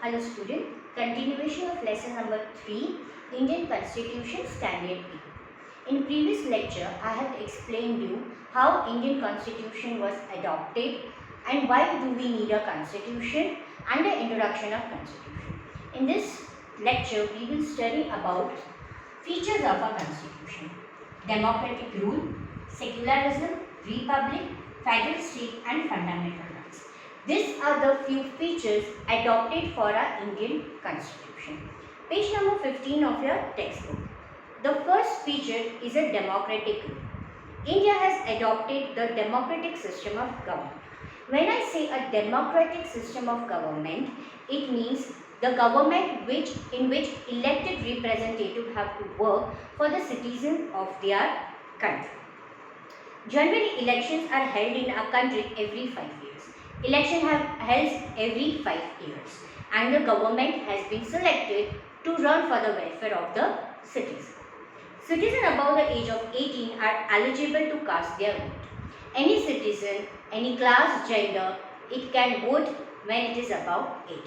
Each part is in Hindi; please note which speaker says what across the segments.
Speaker 1: Hello student, continuation of lesson number 3, Indian Constitution Standard B. In previous lecture, I have explained you how Indian Constitution was adopted and why do we need a constitution and the introduction of constitution. In this lecture, we will study about features of a constitution: democratic rule, secularism, republic, federal state and fundamental rights. These are the few features adopted for our Indian constitution. Page number 15 of your textbook. The first feature is a democratic rule. India has adopted the democratic system of government. When I say a democratic system of government, it means the government in which elected representatives have to work for the citizens of their country. Generally, elections are held in our country every 5 years. Elections have held every 5 years, and the government has been selected to run for the welfare of the citizens. Citizens above the age of 18 are eligible to cast their vote. Any citizen, any class, gender, it can vote when it is above 18.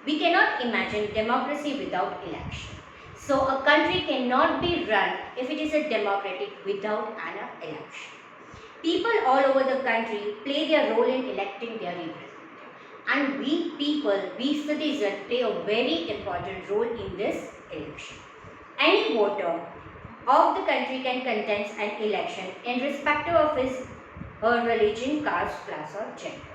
Speaker 1: We cannot imagine democracy without election. So a country cannot be run if it is a democratic without an election. People all over the country play their role in electing their representative. And we people, we citizens play a very important role in this election. Any voter of the country can contest an election irrespective of his her religion, caste, class or gender.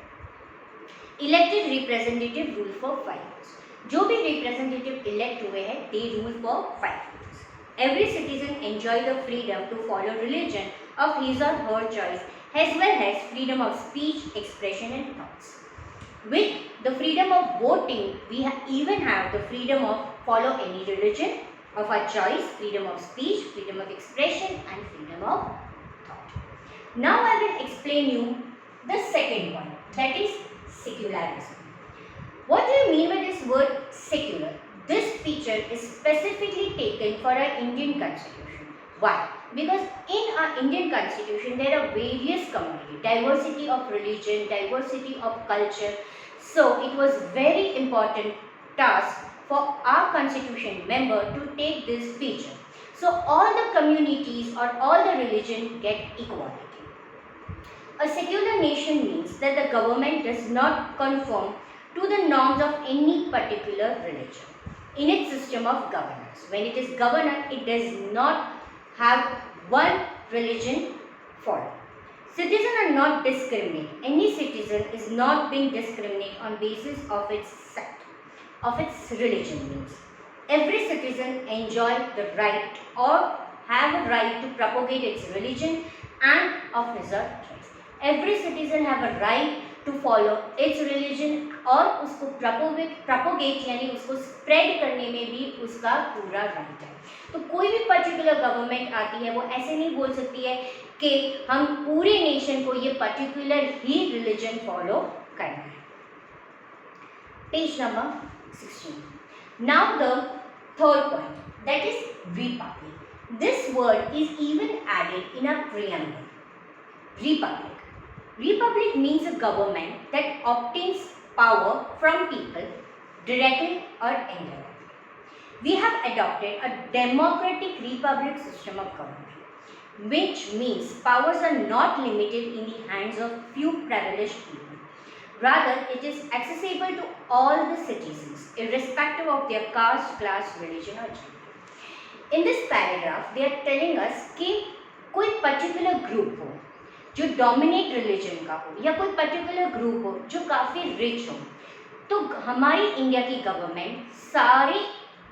Speaker 1: Elected representative rule for 5 years. जो भी representative elect हुए हैं, they rule for 5 years. Every citizen enjoy the freedom to follow religion of his or her choice, as well as freedom of speech, expression and thoughts. With the freedom of voting, we even have the freedom of follow any religion of our choice, freedom of speech, freedom of expression and freedom of thought. Now I will explain you the second one, that is secularism. What do you mean by this word secular? This feature is specifically taken for our Indian constitution. Why? Because in our Indian constitution there are various communities, diversity of religion, diversity of culture. So it was very important task for our constitution member to take this feature. So all the communities or all the religion get equality. A secular nation means that the government does not conform to the norms of any particular religion in its system of governance. When it is governed, it does not have one religion followed. Citizens are not discriminated. Any citizen is not being discriminated on basis of its sect, of its religion means. Every citizen enjoy the right or have a right to propagate its religion and of his or choice. Every citizen have a right to follow its religion और उसको propagate यानी उसको spread करने में भी उसका पूरा right है. तो कोई भी particular government आती है वो ऐसे नहीं बोल सकती है कि हम पूरे nation को ये particular ही religion follow करना है. Page number 16. Now the third point, that is republic. This word is even added in a preamble. Republic. Republic means a government that obtains power from people directly or indirectly. We have adopted a democratic republic system of government, which means powers are not limited in the hands of few privileged people. Rather, it is accessible to all the citizens, irrespective of their caste, class, religion or gender. In this paragraph, they are telling us कि कोई particular group हो जो डोमिनेट रिलीजन का हो या कोई पर्टिकुलर ग्रुप हो जो काफ़ी रिच हो, तो हमारी इंडिया की गवर्नमेंट सारे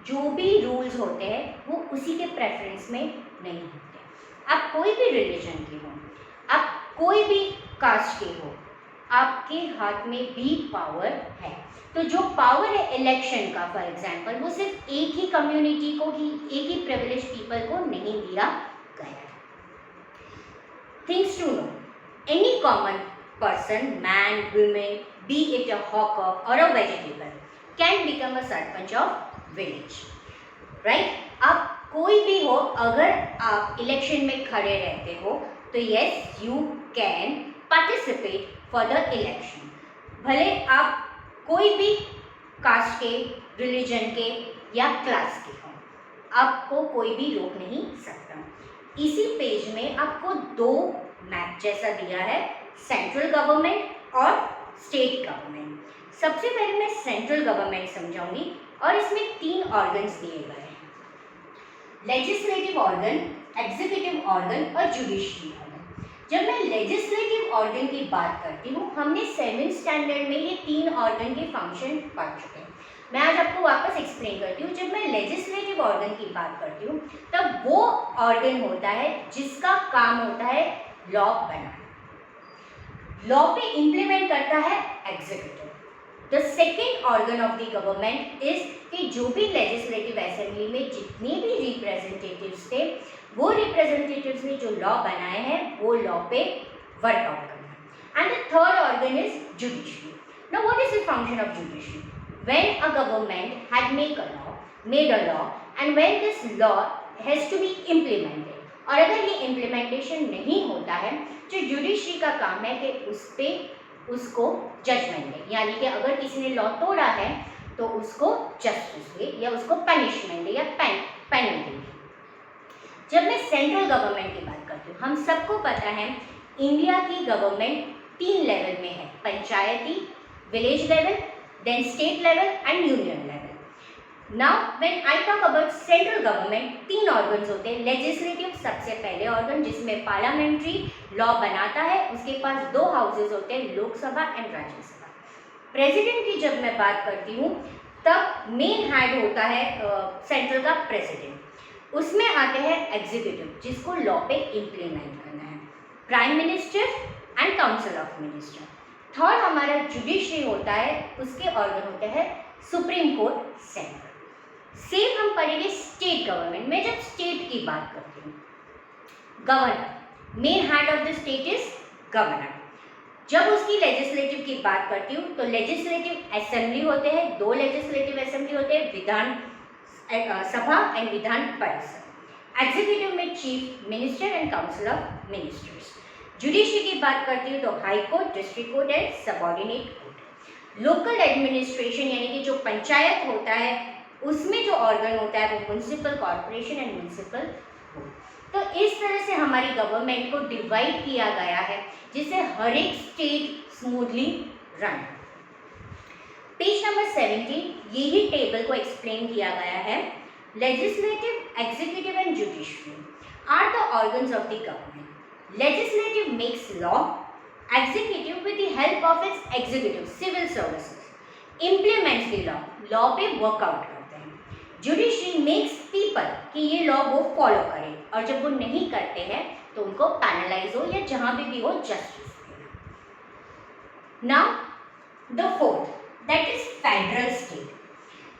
Speaker 1: जो भी रूल्स होते हैं वो उसी के प्रेफरेंस में नहीं होते. आप कोई भी रिलीजन के हो, आप कोई भी कास्ट के हो, आपके हाथ में भी पावर है. तो जो पावर है इलेक्शन का फॉर एग्जांपल, वो सिर्फ एक ही कम्युनिटी को ही, एक ही प्रिविलेज पीपल को नहीं दिया गया है. Things to know. Any common person, man, woman, be it a hawker or a vegetable, can become a sarpanch of village. Right? आप कोई भी हो, अगर आप इलेक्शन में खड़े रहते हो तो yes, you can participate for the election. भले आप कोई भी कास्ट के, रिलीजन के या क्लास के हों, आपको कोई भी रोक नहीं सकता। इसी पेज में आपको दो मैप जैसा दिया है, सेंट्रल गवर्नमेंट और स्टेट गवर्नमेंट। सबसे पहले मैं सेंट्रल गवर्नमेंट समझाऊंगी और इसमें 3 ऑर्गन्स दिए गए हैं, लेजिस्लेटिव ऑर्गन, एग्जीक्यूटिव ऑर्गन और जुडिशरी ऑर्गन। जब मैं लेजिस्लेटिव ऑर्गन की बात करती हूँ, हमने 7th स्टैंडर्ड में ये 3 ऑर्गन के फंक्शन पढ़ चुके हैं। मैं आज आपको वापस एक्सप्लेन करती हूँ। जब मैं लेजिस्लेटिव ऑर्गन की बात करती हूँ, तब वो ऑर्गन होता है जिसका काम होता है लॉ बनाना, लॉ पे इम्प्लीमेंट करता है executive. The second organ of the government is कि जो भी लेजिस्लेटिव असेंबली में जितने भी रिप्रेजेंटेटिव्स थे, वो रिप्रेजेंटेटिव्स ने जो लॉ बनाए हैं वो लॉ पे वर्कआउट करना है। And the third organ is judiciary. Now what is the function of judiciary? When a government had made a law and when this law has to be implemented, और अगर ये इम्प्लीमेंटेशन नहीं होता है, जो जुडिशरी का काम है कि उस पे उसको जजमेंट दे, यानी कि अगर किसी ने लॉ तोड़ा है तो उसको जस्टिस दे या उसको पनिशमेंट दे या पेनल्टी दे। जब मैं सेंट्रल गवर्नमेंट की बात करती हूँ, हम सबको पता है इंडिया की गवर्नमेंट 3 लेवल में है, पंचायती, village level, then state level and union level. Now when I talk about central government, 3 organs होते हैं। लेजिस्लेटिव सबसे पहले ऑर्गन जिसमें पार्लियामेंट्री लॉ बनाता है, उसके पास 2 हाउसेज होते हैं, लोकसभा एंड राज्यसभा। प्रेसिडेंट की जब मैं बात करती हूँ, तब मेन हेड होता है सेंट्रल का प्रेसिडेंट। उसमें आते हैं एग्जीक्यूटिव जिसको लॉ पे इम्प्लीमेंट करना है, prime minister and council of minister. Third हमारा जुडिशरी होता है, उसके ऑर्गन होते हैं सुप्रीम कोर्ट, सेंट्रल। सेम हम पढ़ेंगे स्टेट गवर्नमेंट में। जब स्टेट की बात करती हूँ, governor, main head of the state is governor. जब उसकी लेजिस्लेटिव की बात करती हूँ, तो लेजिस्लेटिव असेंबली होते हैं, 2 लेजिस्लेटिव असेंबली होते हैं, विधान सभा एंड विधान परिषद। एग्जीक्यूटिव में chief minister and council of ministers. Judiciary की बात करती हूँ तो high court, district court and subordinate court. Local administration यानी कि जो पंचायत होता है, उसमें जो ऑर्गन होता है वो municipal corporation and municipal board. तो इस तरह से हमारी गवर्नमेंट को डिवाइड किया गया है, जिससे हर एक state smoothly run. Page number 17, यही टेबल को एक्सप्लेन किया गया है। Legislative, executive and judiciary are the organs of the government. Legislative makes law, executive with the help of its executive civil services implements the law, law पे workout करते हैं। Judiciary makes people कि ये law वो follow करें, और जब वो नहीं करते हैं तो उनको penalize हो या जहाँ भी हो justice देना। Now the fourth, that is federal state.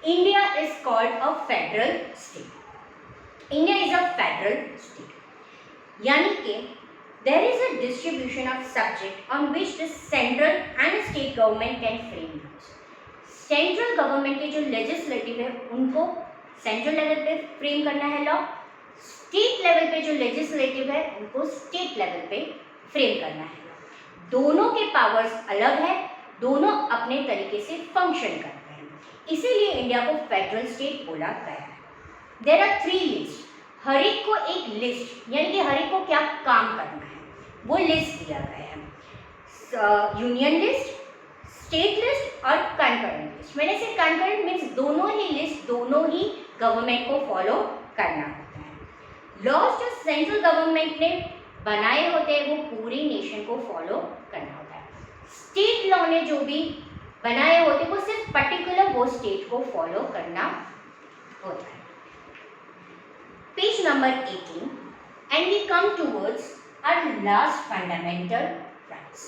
Speaker 1: India is called a federal state. India is a federal state, यानी कि there is a distribution of subject on which the central and state government can frame laws. Central government के जो legislative है उनको central level पे frame करना है law, state level पे जो legislative है उनको state level पे frame करना है। दोनों के powers अलग है, दोनों अपने तरीके से function करते हैं, इसीलिए इंडिया को federal state बोला गया है। There are 3 lists, हर एक को एक लिस्ट यानी कि हर एक को क्या काम करना है वो लिस्ट दिया गया है। यूनियन लिस्ट, स्टेट लिस्ट और कंकरेंट लिस्ट। मैंने से कंकरेंट मीन्स दोनों ही लिस्ट दोनों ही गवर्नमेंट को फॉलो करना होता है। लॉज जो सेंट्रल गवर्नमेंट ने बनाए होते हैं वो पूरी नेशन को फॉलो करना होता है। स्टेट लॉ ने जो भी बनाए होते हैं वो सिर्फ पर्टिकुलर वो स्टेट को फॉलो करना होता है। Page number 18, and we come towards our last fundamental rights.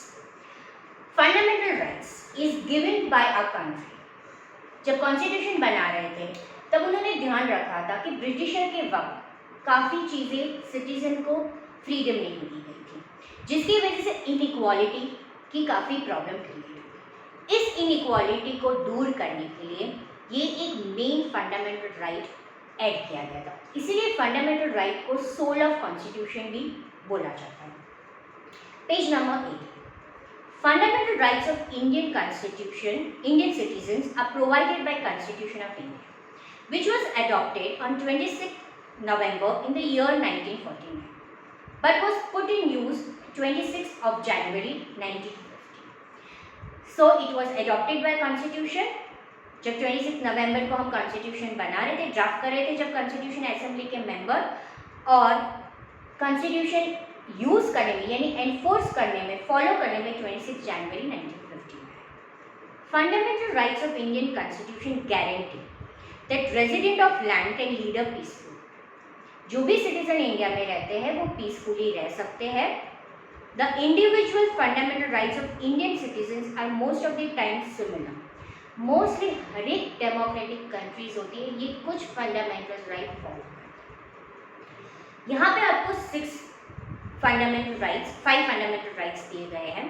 Speaker 1: Fundamental rights is given by our country. जब कॉन्स्टिट्यूशन बना रहे थे तब उन्होंने ध्यान रखा था कि ब्रिटिशर के वक्त काफ़ी चीज़ें सिटीजन को फ्रीडम नहीं दी गई थी, जिसकी वजह से इनइक्वालिटी की काफ़ी प्रॉब्लम क्रिएट हुई। इस इनइक्वालिटी को दूर करने के लिए ये एक मेन फंडामेंटल राइट ऐड किया गया था, इसीलिए फंडामेंटल राइट को सोल ऑफ कॉन्स्टिट्यूशन भी बोला जाता है। Page number 8, Fundamental rights of Indian Constitution, Indian citizens are provided by Constitution of India, which was adopted on 26th November in the year 1949, but was put in use 26th of January 1950. So it was adopted by Constitution. जब 26 नवंबर को हम कॉन्स्टिट्यूशन बना रहे थे, ड्राफ्ट कर रहे थे, जब कॉन्स्टिट्यूशन असेंबली के मेंबर, और कॉन्स्टिट्यूशन यूज करने में यानी एनफोर्स करने में, फॉलो करने में 26 जनवरी 1950 में। Fundamental rights of Indian constitution guarantee that resident of land can lead a peaceful, जो भी सिटीजन इंडिया में रहते हैं वो पीसफुली रह सकते हैं। The individual fundamental rights of Indian citizen are most of the time similar. Mostly हर एक डेमोक्रेटिक कंट्रीज होती है ये कुछ फंडामेंटल राइट फॉलो करती है। यहाँ पे आपको 5 फंडामेंटल राइट्स दिए गए हैं।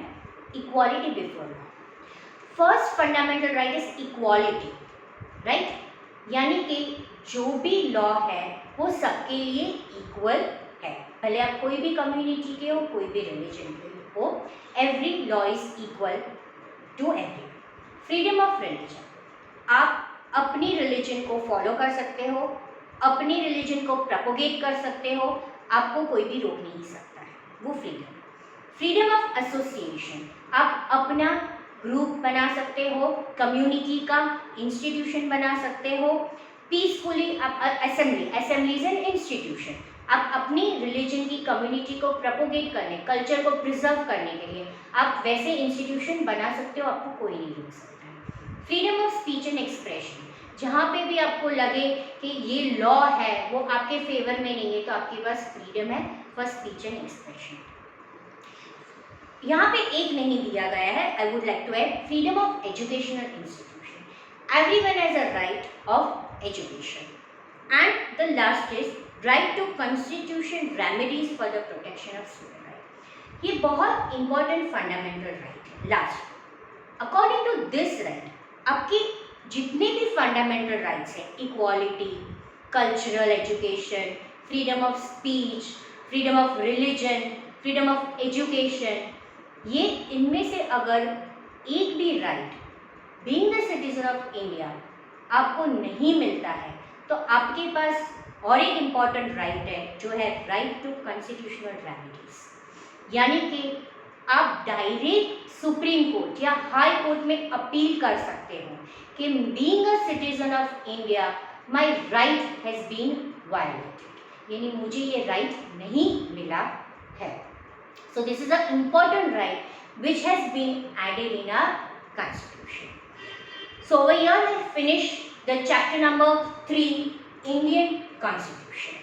Speaker 1: Equality before law, first fundamental right is equality, right, यानी कि जो भी लॉ है वो सबके लिए इक्वल है, भले आप कोई भी कम्युनिटी के हो, कोई भी रिलीजन के हो, every law is equal to every. Freedom of religion, आप अपनी रिलीजन को फॉलो कर सकते हो, अपनी रिलीजन को प्रोपोगेट कर सकते हो, आपको कोई भी रोक नहीं सकता है, वो फ्रीडम। फ्रीडम ऑफ एसोसिएशन, आप अपना ग्रुप बना सकते हो, कम्युनिटी का इंस्टीट्यूशन बना सकते हो, पीसफुली आप असेंबलीज एंड इंस्टीट्यूशन, आप अपनी रिलीजन की कम्युनिटी को प्रोपोगेट करने, कल्चर को प्रिजर्व करने के लिए आप वैसे इंस्टीट्यूशन बना सकते हो, आपको कोई नहीं रोक सकता है। Freedom of speech and expression, जहाँ पे भी आपको लगे कि ये लॉ है वो आपके फेवर में नहीं है तो आपके पास फ्रीडम है फॉर स्पीच एंड एक्सप्रेशन। यहाँ पे एक नहीं दिया गया है, I would like to add freedom of educational institution, everyone has a right of education. And the last is right to constitution remedies for the protection of student right. ये बहुत इंपॉर्टेंट फंडामेंटल राइट है। Last, according to this right आपकी जितने भी फंडामेंटल राइट्स हैं, equality, cultural education, freedom of speech, freedom of religion, freedom of education, ये इनमें से अगर एक भी right being the citizen of India आपको नहीं मिलता है तो आपके पास और एक इम्पॉर्टेंट राइट है जो है राइट टू कॉन्स्टिट्यूशनल रेमेडीज, यानी कि आप डायरेक्ट सुप्रीम कोर्ट या हाई कोर्ट में अपील कर सकते हो कि being a citizen of India my right has been violated, यानी मुझे ये राइट नहीं मिला है। So this is an important right which has been added in our constitution. So over here I finish the chapter number 3, Indian Constitution.